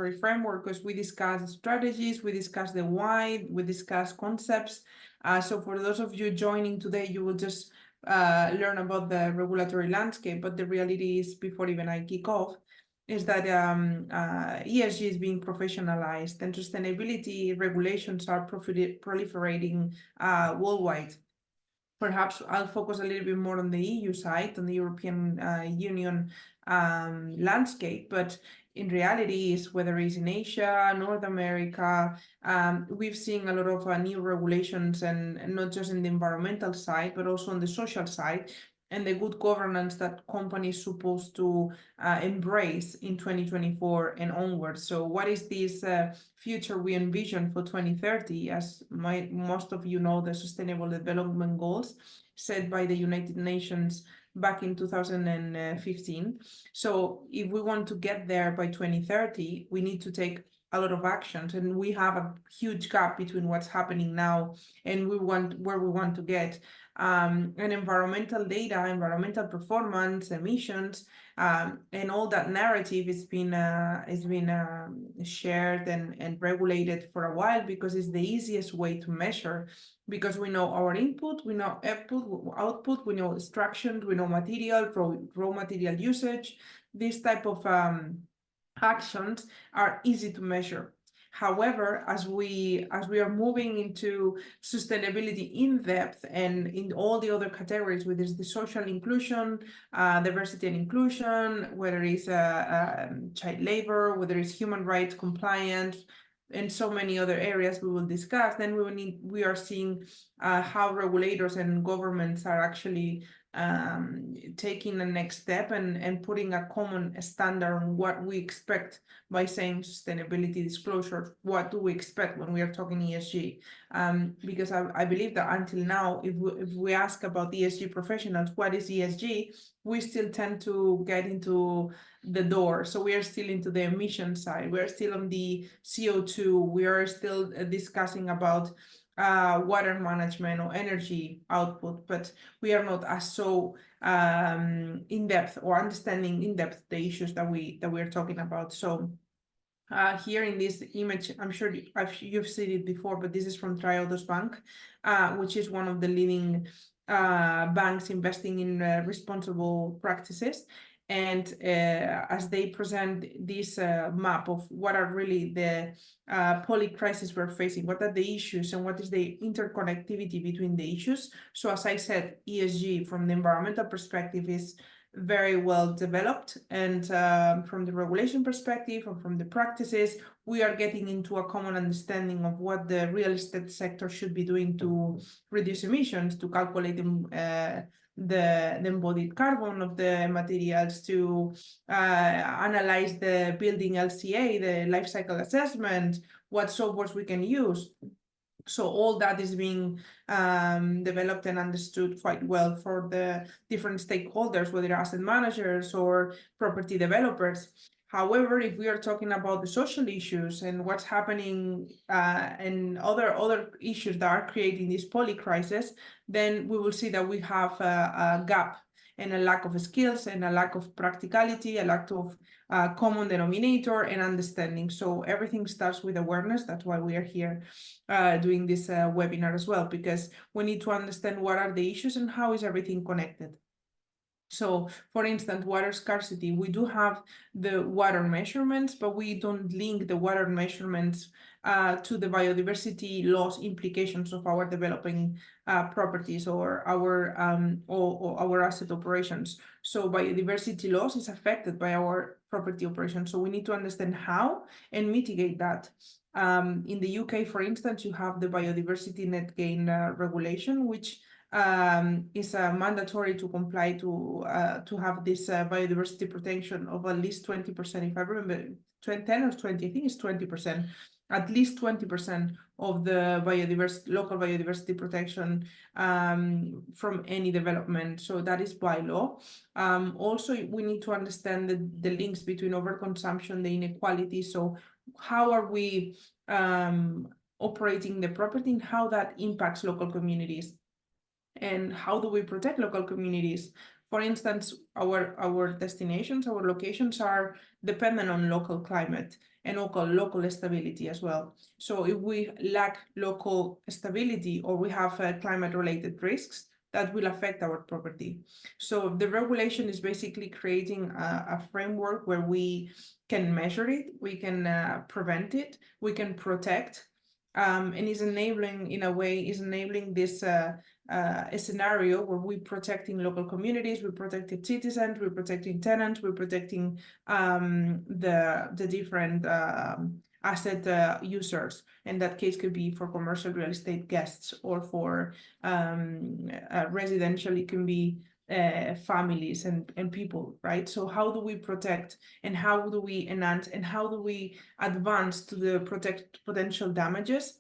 regulatory framework, because we discuss strategies, we discuss the why, we discuss concepts. So for those of you joining today, you will just learn about the regulatory landscape, but the reality is, before even I kick off, is that ESG is being professionalized and sustainability regulations are proliferating worldwide. Perhaps I'll focus a little bit more on the EU side, on the European Union landscape, but in reality, is whether it's in Asia, North America, we've seen a lot of new regulations, and not just in the environmental side, but also on the social side, and the good governance that companies supposed to embrace in 2024 and onwards. So what is this future we envision for 2030? As most of you know, the Sustainable Development Goals set by the United Nations back in 2015. So if we want to get there by 2030, we need to take a lot of actions, and we have a huge gap between what's happening now and where we want to get. And environmental data, environmental performance, emissions, and all that narrative has been shared and regulated for a while, because it's the easiest way to measure, because we know our input, we know output, we know extraction, we know material, raw material usage. This type of actions are easy to measure. However, as we are moving into sustainability in depth and in all the other categories, whether it's the social inclusion, diversity and inclusion, whether it's child labor, whether it's human rights compliance, and so many other areas we will discuss, then we are seeing how regulators and governments are actually taking the next step and putting a common standard on what we expect by saying sustainability disclosure. What do we expect when we are talking ESG? Because I believe that until now, if we ask about ESG professionals, what is ESG, we still tend to get into the door. So we are still into the emission side. We are still on the CO2. We are still discussing about water management or energy output, but we are not as so in depth or understanding in depth the issues that we are talking about. So here in this image, I'm sure you've seen it before, but this is from Triodos Bank, which is one of the leading banks investing in responsible practices. And as they present this map of what are really the poly crises we're facing, what are the issues and what is the interconnectivity between the issues. So as I said, ESG from the environmental perspective is very well developed, and from the regulation perspective and from the practices, we are getting into a common understanding of what the real estate sector should be doing to reduce emissions, to calculate the embodied carbon of the materials, to analyze the building LCA, the life cycle assessment, what softwares we can use. So all that is being developed and understood quite well for the different stakeholders, whether asset managers or property developers. However, if we are talking about the social issues and what's happening and other issues that are creating this poly crisis, then we will see that we have a gap and a lack of skills and a lack of practicality, a lack of common denominator and understanding. So everything starts with awareness. That's why we are here doing this webinar as well, because we need to understand what are the issues and how is everything connected. So, for instance, water scarcity, we do have the water measurements, but we don't link the water measurements to the biodiversity loss implications of our developing properties or our asset operations. So biodiversity loss is affected by our property operations. So we need to understand how and mitigate that. In the UK, for instance, you have the biodiversity net gain regulation, which is mandatory to comply to have this biodiversity protection of at least 20%. If I remember, 10 or 20, I think it's 20%. At least 20% of the local biodiversity protection from any development. So that is by law. Also, we need to understand the links between overconsumption, the inequality. So how are we operating the property and how that impacts local communities? And how do we protect local communities For instance, our destinations, our locations are dependent on local climate and local stability as well. So if we lack local stability or we have climate-related risks, that will affect our property. So the regulation is basically creating a framework where we can measure it, we can prevent it, we can protect, and is enabling, in a way, is enabling this a scenario where we're protecting local communities, we're protecting citizens, we're protecting tenants, we're protecting the different asset users. In that case, could be for commercial real estate guests or for residential, it can be families and people, right? So how do we protect and how do we enhance and how do we advance to the protect potential damages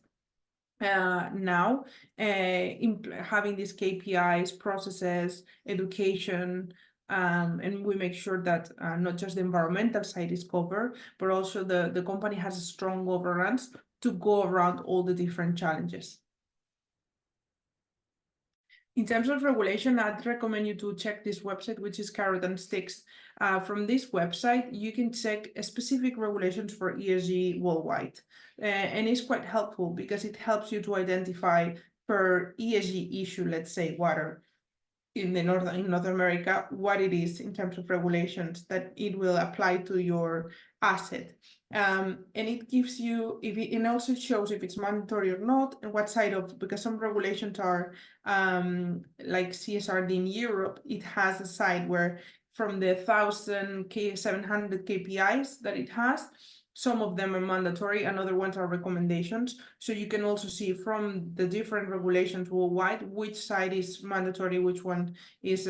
now, having these KPIs, processes, education, and we make sure that not just the environmental side is covered, but also the company has a strong governance to go around all the different challenges. In terms of regulation, I'd recommend you to check this website, which is Carrot and Sticks. From this website, you can check specific regulations for ESG worldwide. And it's quite helpful because it helps you to identify per ESG issue, let's say water, in North America, what it is in terms of regulations that it will apply to your asset. And it gives you, it also shows if it's mandatory or not, and what side of, because some regulations are like CSRD in Europe, it has a side where from the 1,700 KPIs that it has, some of them are mandatory and other ones are recommendations. So you can also see from the different regulations worldwide, which side is mandatory, which one is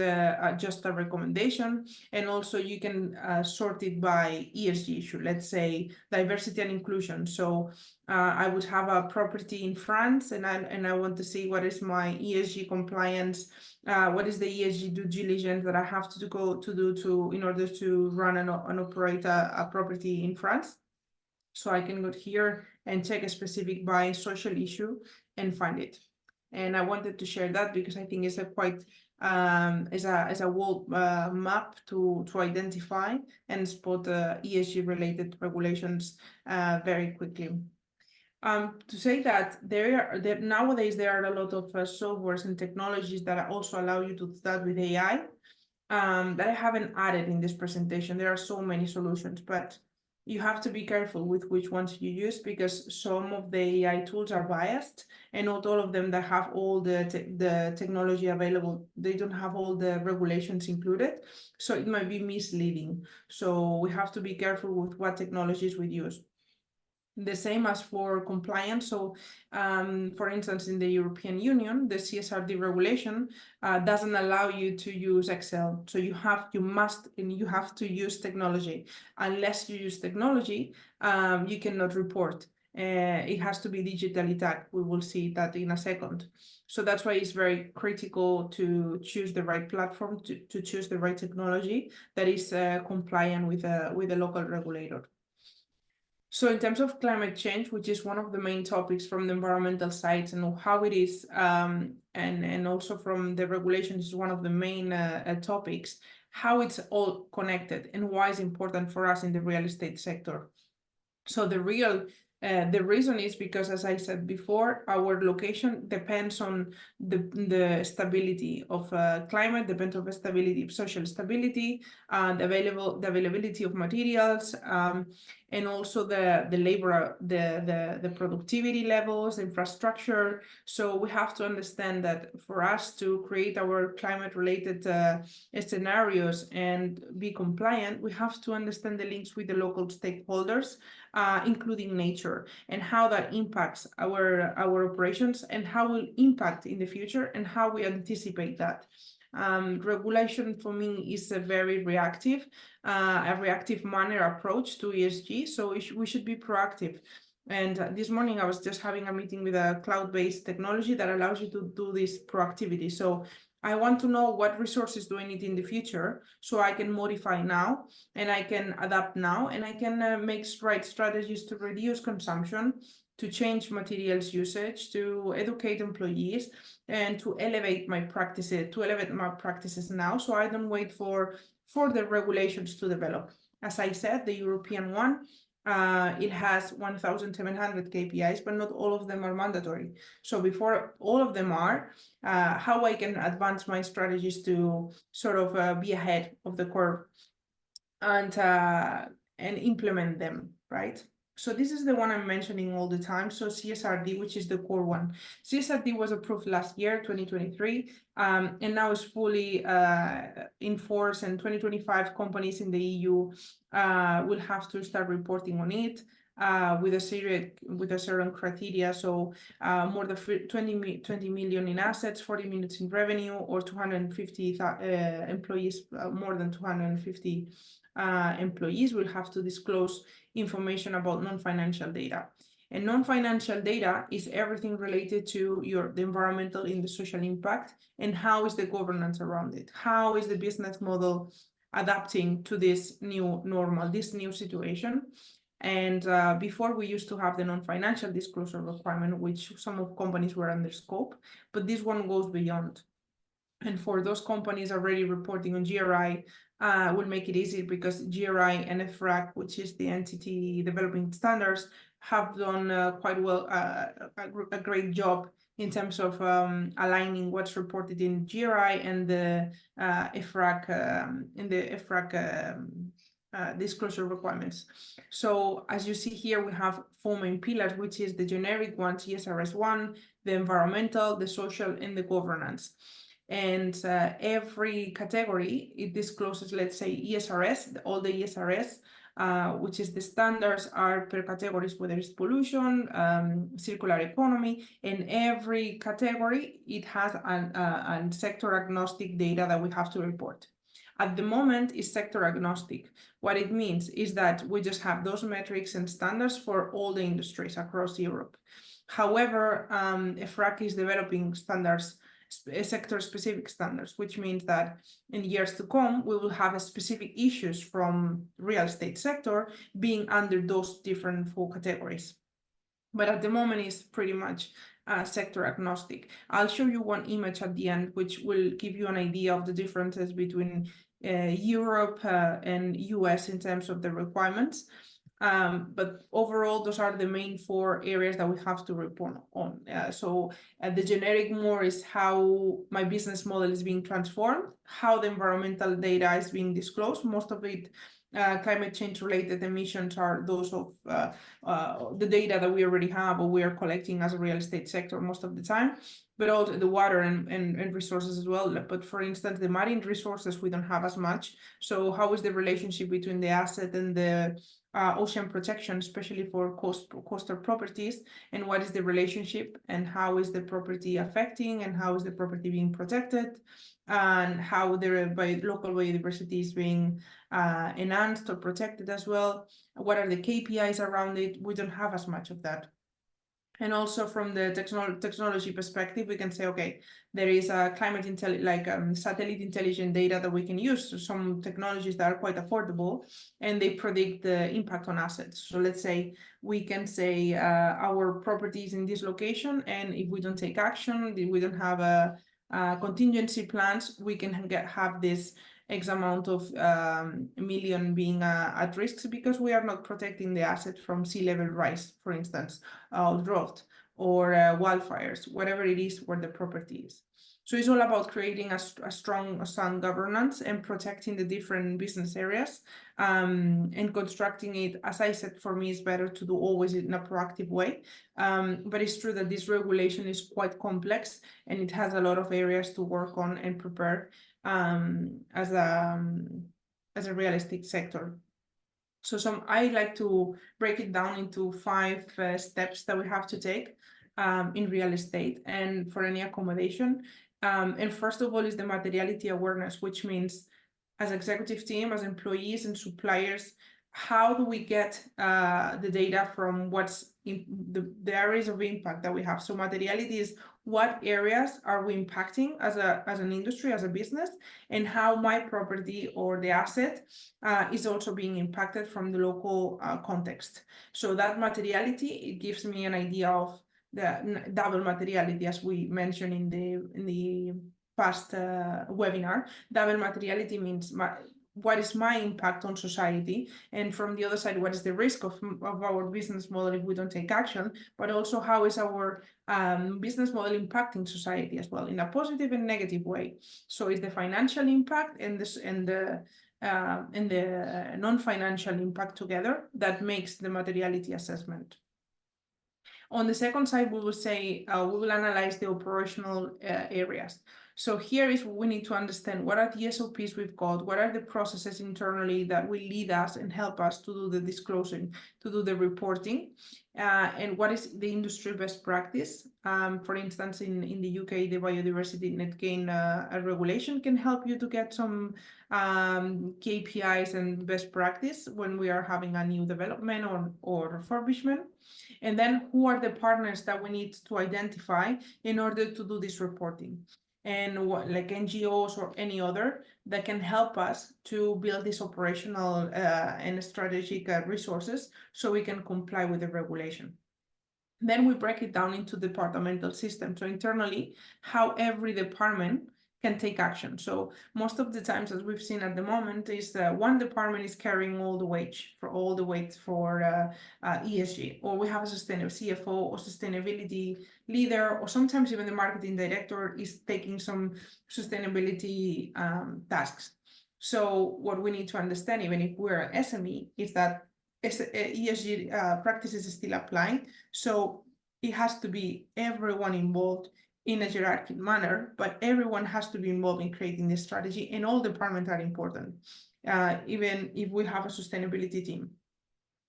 just a recommendation. And also you can sort it by ESG issue, let's say diversity and inclusion. So I would have a property in France and I want to see what is my ESG compliance, what is the ESG due diligence that I have to do in order to run and operate a property in France. So I can go here and check a specific by social issue and find it. And I wanted to share that because I think it's a quite as a world map to identify and spot ESG related regulations very quickly. To say that nowadays there are a lot of softwares and technologies that also allow you to do that with AI that I haven't added in this presentation. There are so many solutions, but you have to be careful with which ones you use because some of the AI tools are biased and not all of them that have all the technology available, they don't have all the regulations included. So it might be misleading. So we have to be careful with what technologies we use. The same as for compliance. So, for instance, in the European Union, the CSRD regulation doesn't allow you to use Excel. So you have to use technology. Unless you use technology, you cannot report. It has to be digitally tagged. We will see that in a second. So that's why it's very critical to choose the right platform, to choose the right technology that is compliant with the local regulator. So in terms of climate change, which is one of the main topics from the environmental side and how it is, and also from the regulations is one of the main topics, how it's all connected and why it's important for us in the real estate sector. So the reason is because, as I said before, our location depends on the stability of climate, depends on the stability of social stability, the availability of materials, and also the labor, the productivity levels, infrastructure. So we have to understand that for us to create our climate-related scenarios and be compliant, we have to understand the links with the local stakeholders, including nature, and how that impacts our operations and how will impact in the future and how we anticipate that. Regulation for me is a very reactive manner approach to ESG. So we should be proactive. And this morning I was just having a meeting with a cloud-based technology that allows you to do this proactivity. So I want to know what resources do I need in the future so I can modify now and I can adapt now and I can make right strategies to reduce consumption, to change materials usage, to educate employees, and to elevate my practices now, so I don't wait for the regulations to develop. As I said, the European one, it has 1,700 KPIs, but not all of them are mandatory. So before all of them are, how I can advance my strategies to sort of be ahead of the curve and implement them, right? So this is the one I'm mentioning all the time. So CSRD, which is the core one. CSRD was approved last year, 2023, and now is fully in force, and 2025 companies in the EU will have to start reporting on it with a certain criteria. So more than 20 million in assets, 40 million in revenue, or 250 employees, more than 250 employees will have to disclose information about non-financial data. And non-financial data is everything related to the environmental and the social impact, and how is the governance around it? How is the business model adapting to this new normal, this new situation? And before, we used to have the non-financial disclosure requirement, which some of companies were under scope, but this one goes beyond. And for those companies already reporting on GRI, will make it easy, because GRI and EFRAG, which is the entity developing standards, have done quite well, a great job in terms of aligning what's reported in GRI and the EFRAG disclosure requirements. So as you see here, we have 4 main pillars, which is the generic one, ESRS 1, the environmental, the social, and the governance. And every category, it discloses, let's say, ESRS, all the ESRS, which is the standards are per categories, whether it's pollution, circular economy, and every category, it has an sector agnostic data that we have to report. At the moment, it's sector agnostic. What it means is that we just have those metrics and standards for all the industries across Europe. However, EFRAG is developing standards, sector-specific standards, which means that in years to come, we will have specific issues from real estate sector being under those different 4 categories. But at the moment, it's pretty much sector agnostic. I'll show you one image at the end, which will give you an idea of the differences between Europe and US in terms of the requirements. But overall, those are the main 4 areas that we have to report on. So the generic more is how my business model is being transformed, how the environmental data is being disclosed. Most of it, climate change related emissions, are those of the data that we already have or we are collecting as a real estate sector most of the time, but also the water and resources as well. But for instance, the marine resources, we don't have as much. So how is the relationship between the asset and the ocean protection, especially for coastal properties, and what is the relationship, and how is the property affecting, and how is the property being protected, and how the local biodiversity is being enhanced or protected as well. What are the KPIs around it? We don't have as much of that. And also from the technology perspective, we can say, okay, there is a satellite intelligent data that we can use. So some technologies that are quite affordable, and they predict the impact on assets. So let's say we can say our property is in this location, and if we don't take action, we don't have a contingency plans, we can have this X amount of million being at risk, because we are not protecting the asset from sea level rise, for instance, drought or wildfires, whatever it is where the property is. So it's all about creating a strong sound governance and protecting the different business areas, and constructing it. As I said, for me, it's better to do always in a proactive way. But it's true that this regulation is quite complex, and it has a lot of areas to work on and prepare as a real estate sector. So I like to break it down into 5 steps that we have to take in real estate and for any accommodation. And first of all is the materiality awareness, which means as executive team, as employees and suppliers, how do we get the data from what's the areas of impact that we have. So materiality is what areas are we impacting as an industry, as a business, and how my property or the asset is also being impacted from the local context. So that materiality, it gives me an idea of the double materiality, as we mentioned in the past webinar. Double materiality means what is my impact on society, and from the other side, what is the risk of our business model if we don't take action, but also how is our business model impacting society as well in a positive and negative way. So it's the financial impact and the non-financial impact together that makes the materiality assessment. On the second side, we will say we will analyze the operational areas. So here is we need to understand what are the SOPs we've got, what are the processes internally that will lead us and help us to do the disclosing, to do the reporting, and what is the industry best practice. For instance, in the UK, the biodiversity net gain regulation can help you to get some KPIs and best practice when we are having a new development or refurbishment. And then who are the partners that we need to identify in order to do this reporting, and like NGOs or any other that can help us to build these operational and strategic resources so we can comply with the regulation. Then we break it down into departmental systems. So internally, how every department can take action. So most of the times, as we've seen at the moment, is that one department is carrying all the weight for ESG, or we have a sustainable CFO or sustainability leader, or sometimes even the marketing director is taking some sustainability tasks. So what we need to understand, even if we're an SME, is that ESG practices is still applying. So it has to be everyone involved in a hierarchical manner, but everyone has to be involved in creating this strategy, and all departments are important, even if we have a sustainability team.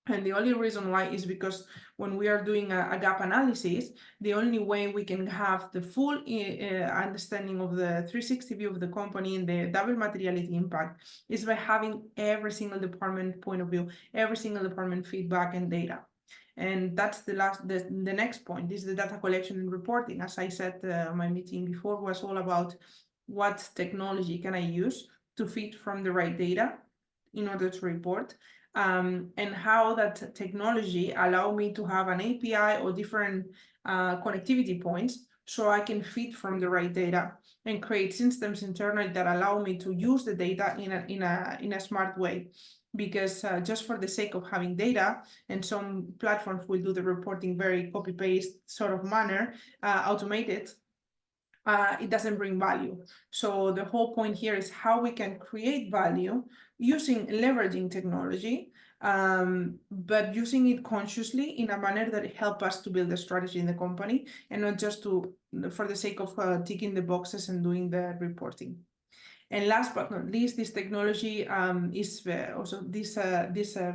And the only reason why is because when we are doing a gap analysis, the only way we can have the full understanding of the 360 view of the company and the double materiality impact is by having every single department point of view, every single department feedback and data. And that's the next point is the data collection and reporting. As I said, my meeting before was all about what technology can I use to feed from the right data in order to report, and how that technology allow me to have an API or different connectivity points so I can feed from the right data and create systems internally that allow me to use the data in a smart way. Because just for the sake of having data, and some platforms will do the reporting very copy-paste sort of manner, automated, it doesn't bring value. So the whole point here is how we can create value leveraging technology, but using it consciously in a manner that help us to build a strategy in the company, and not just for the sake of ticking the boxes and doing the reporting. And last but not least, this technology is also this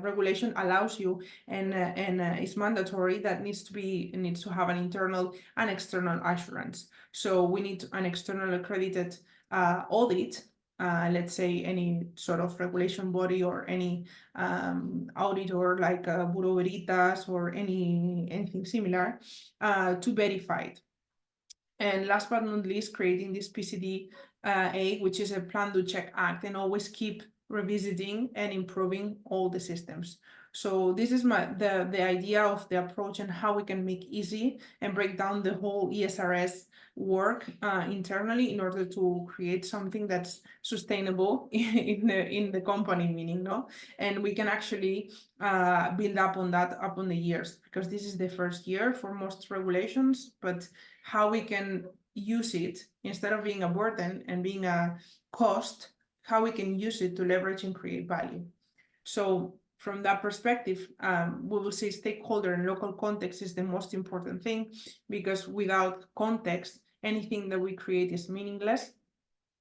regulation allows you, and it's mandatory that needs to have an internal and external assurance. So we need an external accredited audit. Let's say any sort of regulation body or any auditor like Bureau Veritas or anything similar to verify it. And last but not least, creating this PCD which is a plan, do, check, act, and always keep revisiting and improving all the systems. So this is the idea of the approach and how we can make easy and break down the whole ESRS work internally in order to create something that's sustainable in the company, meaning, no? And we can actually build up on that upon the years, because this is the first year for most regulations, but how we can use it instead of being a burden and being a cost, how we can use it to leverage and create value. So from that perspective, we will say stakeholder and local context is the most important thing, because without context, anything that we create is meaningless.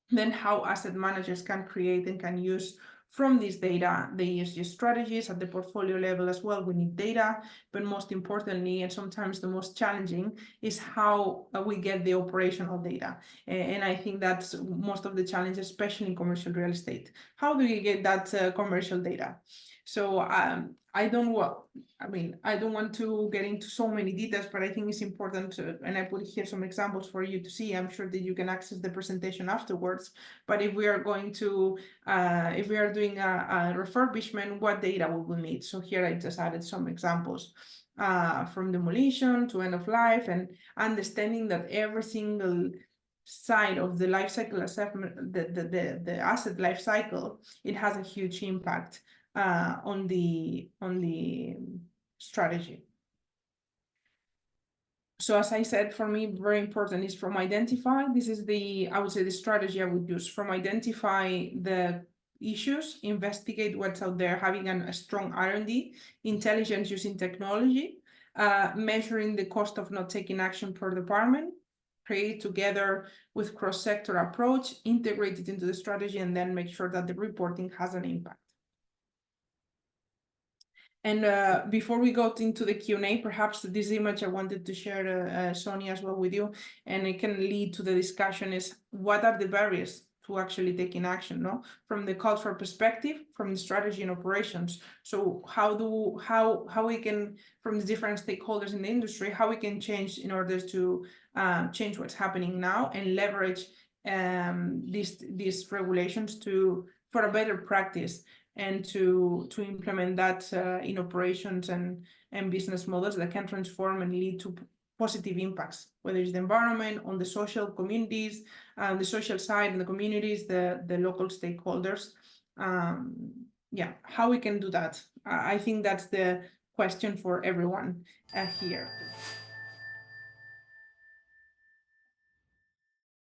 Then how asset managers can create and can use from this data the ESG strategies at the portfolio level as well. We need data, but most importantly, and sometimes the most challenging, is how we get the operational data. And I think that's most of the challenge, especially in commercial real estate. How do we get that commercial data? So I don't want to get into so many details, but I think it's important to, and I put here some examples for you to see. I'm sure that you can access the presentation afterwards. But if we are going to, if we are doing a refurbishment, what data will we need? So here I just added some examples from demolition to end of life, and understanding that every single side of the life cycle assessment, the asset life cycle, it has a huge impact on the strategy. So as I said, for me, very important is from identify. This is I would say the strategy I would use from identify the issues, investigate what's out there, having a strong R&D, intelligence using technology, measuring the cost of not taking action per department, create together with cross-sector approach, integrate it into the strategy, and then make sure that the reporting has an impact. And before we go into the Q&A, perhaps this image I wanted to share, Sonia, as well with you, and it can lead to the discussion is what are the barriers to actually taking action, no? From the cultural perspective, from the strategy and operations. So how we can, from the different stakeholders in the industry, how we can change in order to change what's happening now and leverage these regulations for a better practice, and to implement that in operations and business models that can transform and lead to positive impacts, whether it's the environment, on the social communities, the social side, and the communities, the local stakeholders. Yeah, how we can do that? I think that's the question for everyone here.